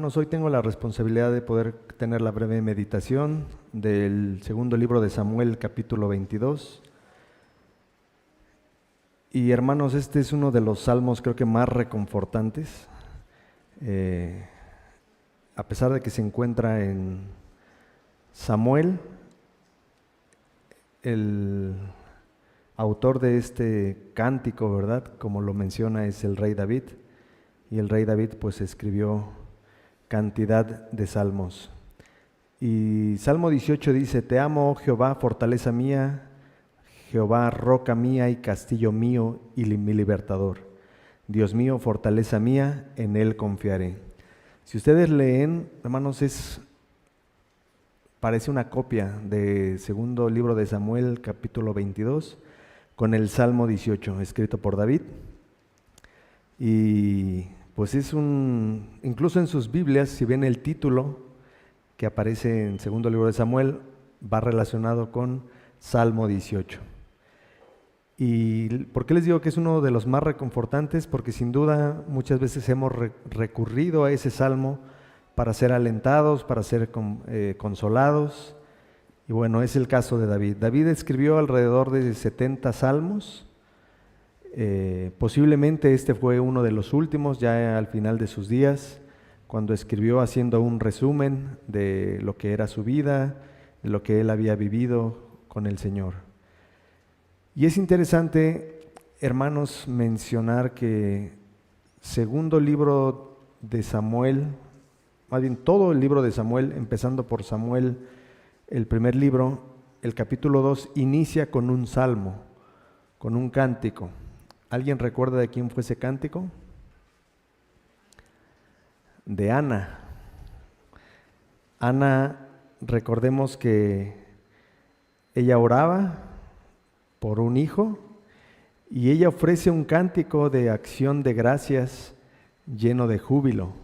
Hermanos, hoy tengo la responsabilidad de poder tener la breve meditación del segundo libro de Samuel, capítulo 22. Y hermanos, este es uno de los salmos creo que más reconfortantes, a pesar de que se encuentra en Samuel, el autor de este cántico, ¿verdad? Como lo menciona, es el rey David, y el rey David pues escribió cantidad de salmos. Y Salmo 18 dice: Te amo, oh Jehová, fortaleza mía, Jehová, roca mía y castillo mío y mi libertador. Dios mío, fortaleza mía, en Él confiaré. Si ustedes leen, hermanos, parece una copia de segundo libro de Samuel, capítulo 22, con el Salmo 18, escrito por David. Y pues incluso en sus Biblias, si ven el título que aparece en segundo libro de Samuel, va relacionado con Salmo 18. ¿Y por qué les digo que es uno de los más reconfortantes? Porque sin duda muchas veces hemos recurrido a ese salmo para ser alentados, para ser consolados. Y bueno, es el caso de David. David escribió alrededor de 70 salmos. Posiblemente este fue uno de los últimos, ya al final de sus días, cuando escribió haciendo un resumen de lo que era su vida, de lo que él había vivido con el Señor. Y es interesante, hermanos, mencionar que segundo libro de Samuel, más bien todo el libro de Samuel, empezando por Samuel, el primer libro, el capítulo 2, inicia con un salmo, con un cántico. ¿Alguien recuerda de quién fue ese cántico? De Ana. Ana, recordemos que ella oraba por un hijo y ella ofrece un cántico de acción de gracias lleno de júbilo,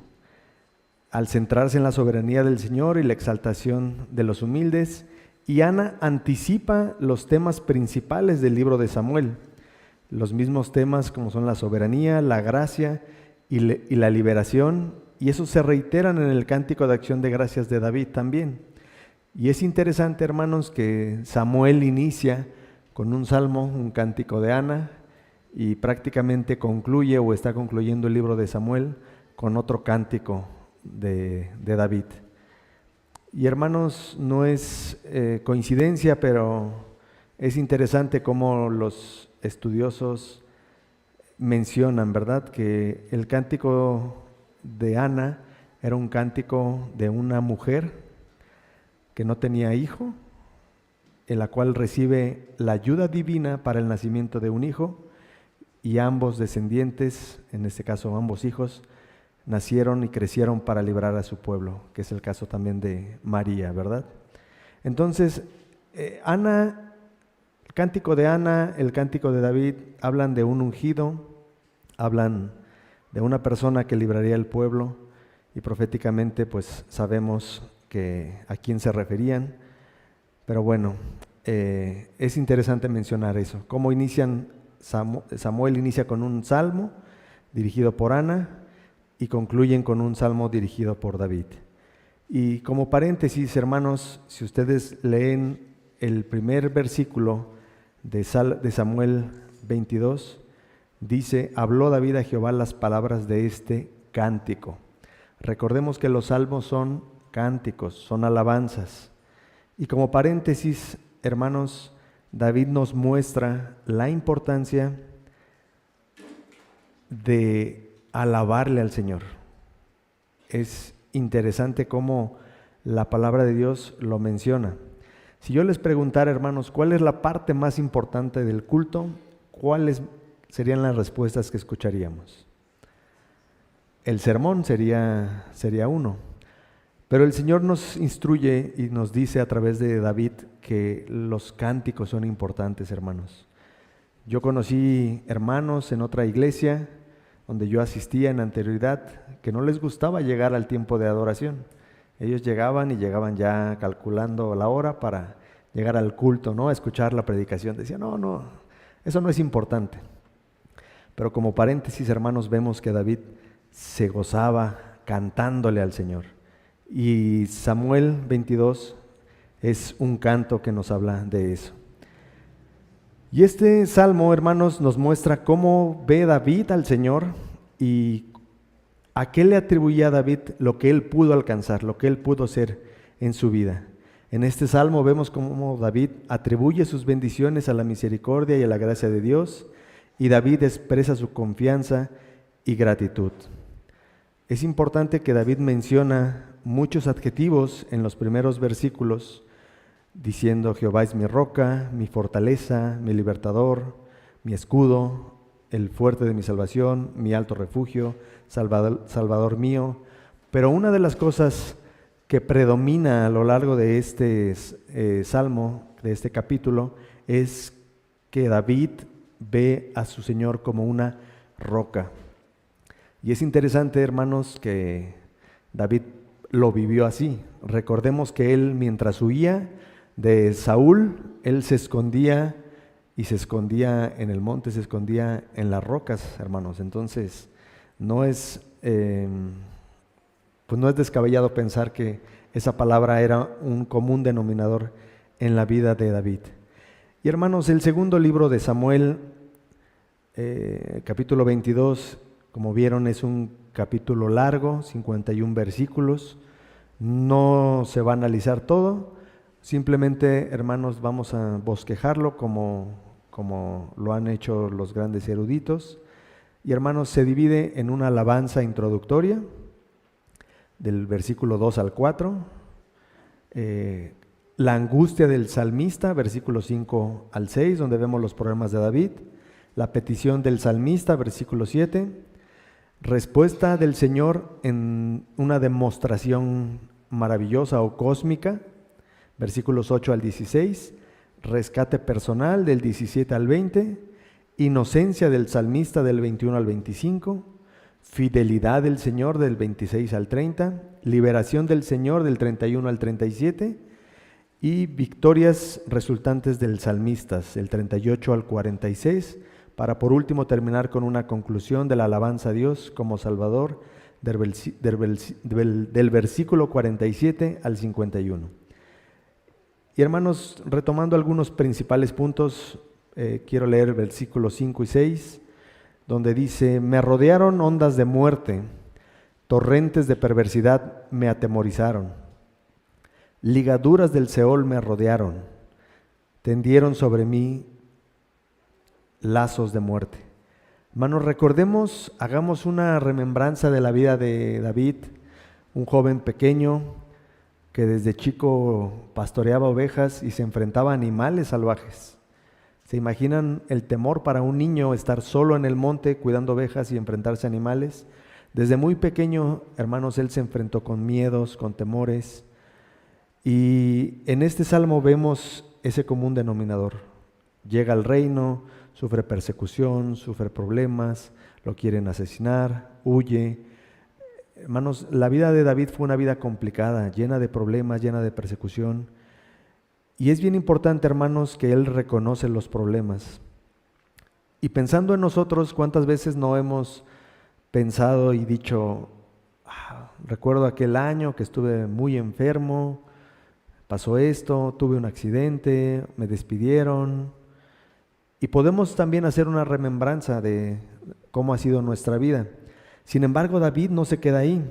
al centrarse en la soberanía del Señor y la exaltación de los humildes. Y Ana anticipa los temas principales del libro de Samuel, los mismos temas como son la soberanía, la gracia y la liberación, y eso se reiteran en el cántico de acción de gracias de David también. Y es interesante, hermanos, que Samuel inicia con un salmo, un cántico de Ana, y prácticamente concluye o está concluyendo el libro de Samuel con otro cántico de David. Y hermanos, no es coincidencia, pero es interesante cómo los estudiosos mencionan, ¿verdad?, que el cántico de Ana era un cántico de una mujer que no tenía hijo, en la cual recibe la ayuda divina para el nacimiento de un hijo, y ambos descendientes, en este caso ambos hijos, nacieron y crecieron para librar a su pueblo, que es el caso también de María, ¿verdad? Entonces, Ana, el cántico de Ana, el cántico de David, hablan de un ungido, hablan de una persona que libraría el pueblo, y proféticamente pues sabemos a quién se referían. Pero bueno, es interesante mencionar eso, cómo Samuel inicia con un salmo dirigido por Ana y concluyen con un salmo dirigido por David. Y como paréntesis, hermanos, si ustedes leen el primer versículo de Samuel 22, dice: habló David a Jehová las palabras de este cántico. Recordemos que los salmos son cánticos, son alabanzas. Y como paréntesis, hermanos, David nos muestra la importancia de alabarle al Señor. Es interesante cómo la palabra de Dios lo menciona. Si yo les preguntara, hermanos, ¿cuál es la parte más importante del culto?, ¿cuáles serían las respuestas que escucharíamos? El sermón sería uno. Pero el Señor nos instruye y nos dice a través de David que los cánticos son importantes, hermanos. Yo conocí hermanos en otra iglesia donde yo asistía en anterioridad que no les gustaba llegar al tiempo de adoración. Ellos llegaban ya calculando la hora para llegar al culto, ¿no?, a escuchar la predicación. Decían, no, eso no es importante. Pero como paréntesis, hermanos, vemos que David se gozaba cantándole al Señor. Y Samuel 22 es un canto que nos habla de eso. Y este salmo, hermanos, nos muestra cómo ve David al Señor y a qué le atribuía a David lo que él pudo alcanzar, lo que él pudo ser en su vida. En este salmo vemos cómo David atribuye sus bendiciones a la misericordia y a la gracia de Dios, y David expresa su confianza y gratitud. Es importante que David menciona muchos adjetivos en los primeros versículos, diciendo: Jehová es mi roca, mi fortaleza, mi libertador, mi escudo, el fuerte de mi salvación, mi alto refugio, salvador mío. Pero una de las cosas que predomina a lo largo de este salmo, de este capítulo, es que David ve a su Señor como una roca. Y es interesante, hermanos, que David lo vivió así. Recordemos que él, mientras huía de Saúl, él se escondía, y se escondía en el monte, se escondía en las rocas, hermanos. Entonces, no es descabellado pensar que esa palabra era un común denominador en la vida de David. Y hermanos, el segundo libro de Samuel, capítulo 22, como vieron, es un capítulo largo, 51 versículos. No se va a analizar todo, simplemente, hermanos, vamos a bosquejarlo como lo han hecho los grandes eruditos. Y hermanos, se divide en una alabanza introductoria, del versículo 2 al 4, la angustia del salmista, versículo 5 al 6, donde vemos los problemas de David, la petición del salmista, versículo 7, respuesta del Señor en una demostración maravillosa o cósmica, versículos 8 al 16, rescate personal del 17 al 20, inocencia del salmista del 21 al 25, fidelidad del Señor del 26 al 30, liberación del Señor del 31 al 37 y victorias resultantes del salmista del 38 al 46, para por último terminar con una conclusión de la alabanza a Dios como Salvador del versículo 47 al 51. Y hermanos, retomando algunos principales puntos, quiero leer versículos 5 y 6, donde dice: me rodearon ondas de muerte, torrentes de perversidad me atemorizaron, ligaduras del Seol me rodearon, tendieron sobre mí lazos de muerte. Hermanos, recordemos, hagamos una remembranza de la vida de David, un joven pequeño que desde chico pastoreaba ovejas y se enfrentaba a animales salvajes. ¿Se imaginan el temor para un niño estar solo en el monte cuidando ovejas y enfrentarse a animales? Desde muy pequeño, hermanos, él se enfrentó con miedos, con temores. Y en este salmo vemos ese común denominador. Llega al reino, sufre persecución, sufre problemas, lo quieren asesinar, huye. Hermanos, la vida de David fue una vida complicada, llena de problemas, llena de persecución. Y es bien importante, hermanos, que él reconoce los problemas. Y pensando en nosotros, ¿cuántas veces no hemos pensado y dicho: recuerdo aquel año que estuve muy enfermo, pasó esto, tuve un accidente, me despidieron? Y podemos también hacer una remembranza de cómo ha sido nuestra vida. Sin embargo, David no se queda ahí.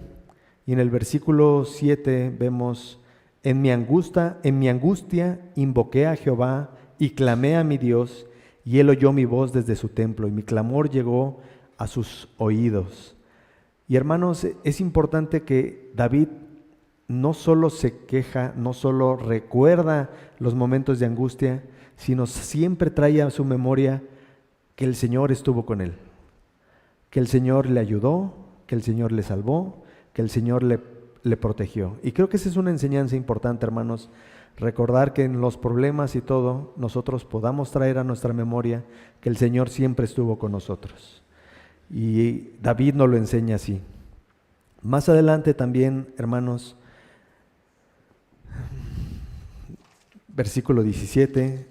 Y en el versículo 7 vemos: en mi angustia invoqué a Jehová y clamé a mi Dios, y él oyó mi voz desde su templo, y mi clamor llegó a sus oídos. Y hermanos, es importante que David no solo se queja, no solo recuerda los momentos de angustia, sino siempre trae a su memoria que el Señor estuvo con él, que el Señor le ayudó, que el Señor le salvó, que el Señor le protegió. Y creo que esa es una enseñanza importante, hermanos, recordar que en los problemas y todo, nosotros podamos traer a nuestra memoria que el Señor siempre estuvo con nosotros. Y David nos lo enseña así. Más adelante también, hermanos, versículo 17,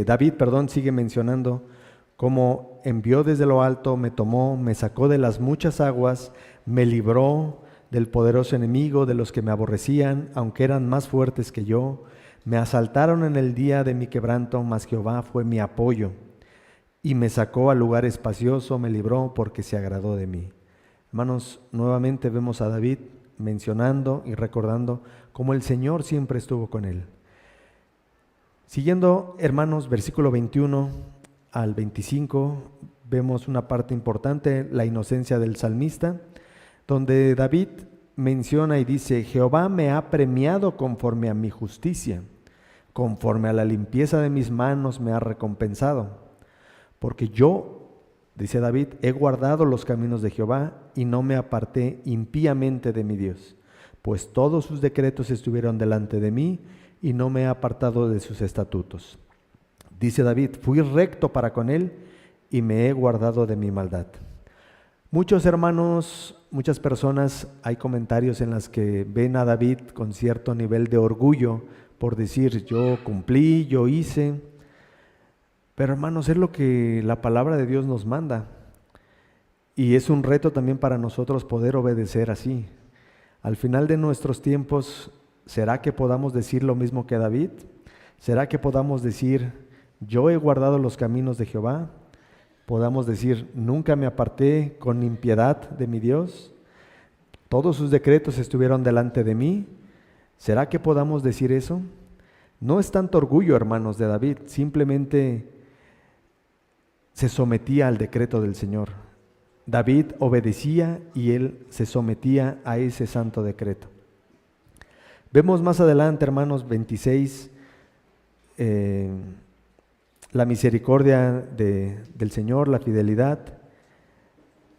David sigue mencionando Como envió desde lo alto, me tomó, me sacó de las muchas aguas, me libró del poderoso enemigo, de los que me aborrecían, aunque eran más fuertes que yo. Me asaltaron en el día de mi quebranto, mas Jehová fue mi apoyo. Y me sacó al lugar espacioso, me libró porque se agradó de mí. Hermanos, nuevamente vemos a David mencionando y recordando cómo el Señor siempre estuvo con él. Siguiendo, hermanos, versículo 21 al 25, vemos una parte importante, la inocencia del salmista, donde David menciona y dice: Jehová me ha premiado conforme a mi justicia, conforme a la limpieza de mis manos me ha recompensado. Porque yo, dice David, he guardado los caminos de Jehová y no me aparté impíamente de mi Dios, pues todos sus decretos estuvieron delante de mí y no me he apartado de sus estatutos. Dice David, fui recto para con él y me he guardado de mi maldad. Muchos hermanos, muchas personas, hay comentarios en las que ven a David con cierto nivel de orgullo por decir: yo cumplí, yo hice. Pero hermanos, es lo que la palabra de Dios nos manda. Y es un reto también para nosotros poder obedecer así. Al final de nuestros tiempos, ¿será que podamos decir lo mismo que David? ¿Será que podamos decir: yo he guardado los caminos de Jehová? ¿Podamos decir: nunca me aparté con impiedad de mi Dios? ¿Todos sus decretos estuvieron delante de mí? ¿Será que podamos decir eso? No es tanto orgullo, hermanos, de David, simplemente se sometía al decreto del Señor. David obedecía y él se sometía a ese santo decreto. Vemos más adelante, hermanos, 26, la misericordia del Señor, la fidelidad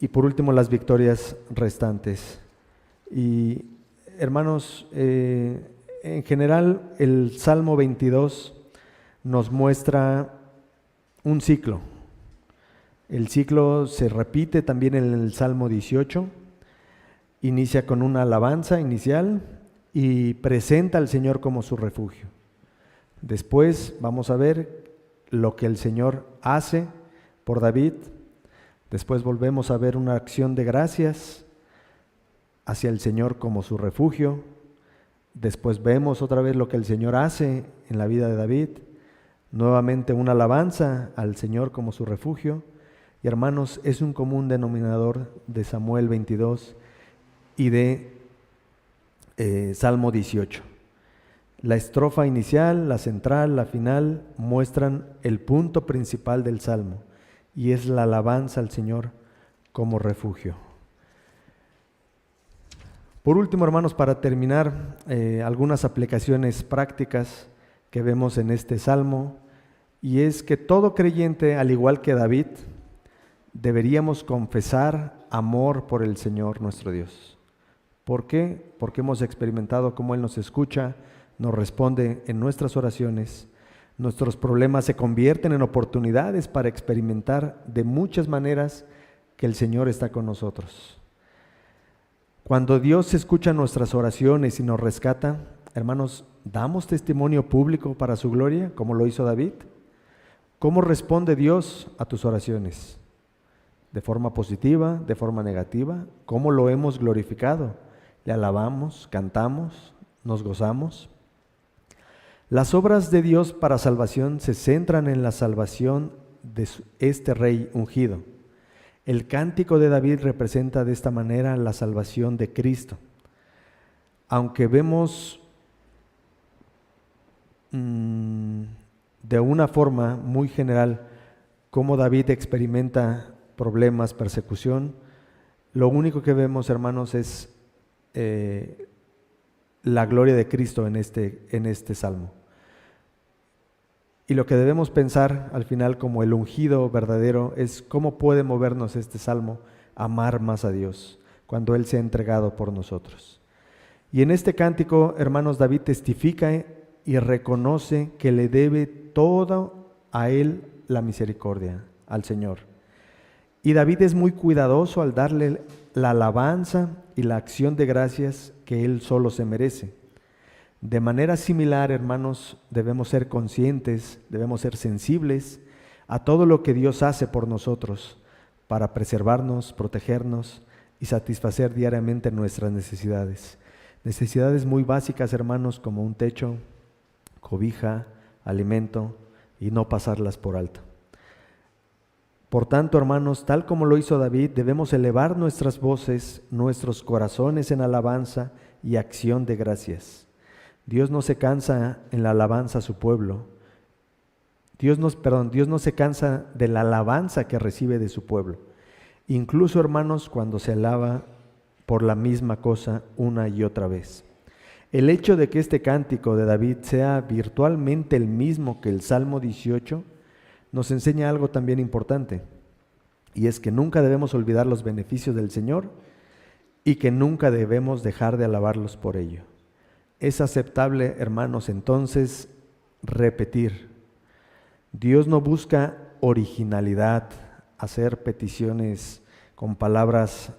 y por último las victorias restantes. Y hermanos, en general el Salmo 22 nos muestra un ciclo. El ciclo se repite también en el Salmo 18, inicia con una alabanza inicial y presenta al Señor como su refugio. Después vamos a ver lo que el Señor hace por David. Después volvemos a ver una acción de gracias hacia el Señor como su refugio. Después vemos otra vez lo que el Señor hace en la vida de David. Nuevamente una alabanza al Señor como su refugio. Y hermanos, es un común denominador de Samuel 22 y de Salmo 18. La estrofa inicial, la central, la final muestran el punto principal del Salmo y es la alabanza al Señor como refugio. Por último, hermanos, para terminar, algunas aplicaciones prácticas que vemos en este Salmo, y es que todo creyente, al igual que David, deberíamos confesar amor por el Señor nuestro Dios. ¿Por qué? Porque hemos experimentado cómo Él nos escucha, nos responde en nuestras oraciones. Nuestros problemas se convierten en oportunidades para experimentar de muchas maneras que el Señor está con nosotros. Cuando Dios escucha nuestras oraciones y nos rescata, hermanos, ¿damos testimonio público para su gloria, como lo hizo David? ¿Cómo responde Dios a tus oraciones? ¿De forma positiva, de forma negativa? ¿Cómo lo hemos glorificado? ¿Le alabamos, cantamos, nos gozamos? Las obras de Dios para salvación se centran en la salvación de este rey ungido. El cántico de David representa de esta manera la salvación de Cristo. Aunque vemos de una forma muy general cómo David experimenta problemas, persecución, lo único que vemos, hermanos, es la gloria de Cristo en este salmo. Y lo que debemos pensar al final como el ungido verdadero es cómo puede movernos este salmo a amar más a Dios cuando Él se ha entregado por nosotros. Y en este cántico, hermanos, David testifica y reconoce que le debe todo a Él la misericordia, al Señor. Y David es muy cuidadoso al darle la alabanza y la acción de gracias que Él solo se merece. De manera similar, hermanos, debemos ser conscientes, debemos ser sensibles a todo lo que Dios hace por nosotros para preservarnos, protegernos y satisfacer diariamente nuestras necesidades. Necesidades muy básicas, hermanos, como un techo, cobija, alimento, y no pasarlas por alto. Por tanto, hermanos, tal como lo hizo David, debemos elevar nuestras voces, nuestros corazones en alabanza y acción de gracias. Dios no se cansa en la alabanza a su pueblo. Dios no se cansa de la alabanza que recibe de su pueblo. Incluso, hermanos, cuando se alaba por la misma cosa una y otra vez. El hecho de que este cántico de David sea virtualmente el mismo que el Salmo 18 nos enseña algo también importante, y es que nunca debemos olvidar los beneficios del Señor y que nunca debemos dejar de alabarlos por ello. Es aceptable, hermanos, entonces repetir. Dios no busca originalidad, hacer peticiones con palabras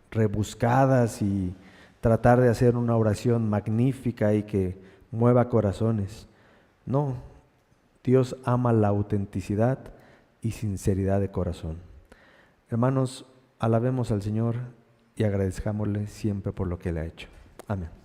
rebuscadas y tratar de hacer una oración magnífica y que mueva corazones. No, Dios ama la autenticidad y sinceridad de corazón. Hermanos, alabemos al Señor y agradezcámosle siempre por lo que Él ha hecho. Amén.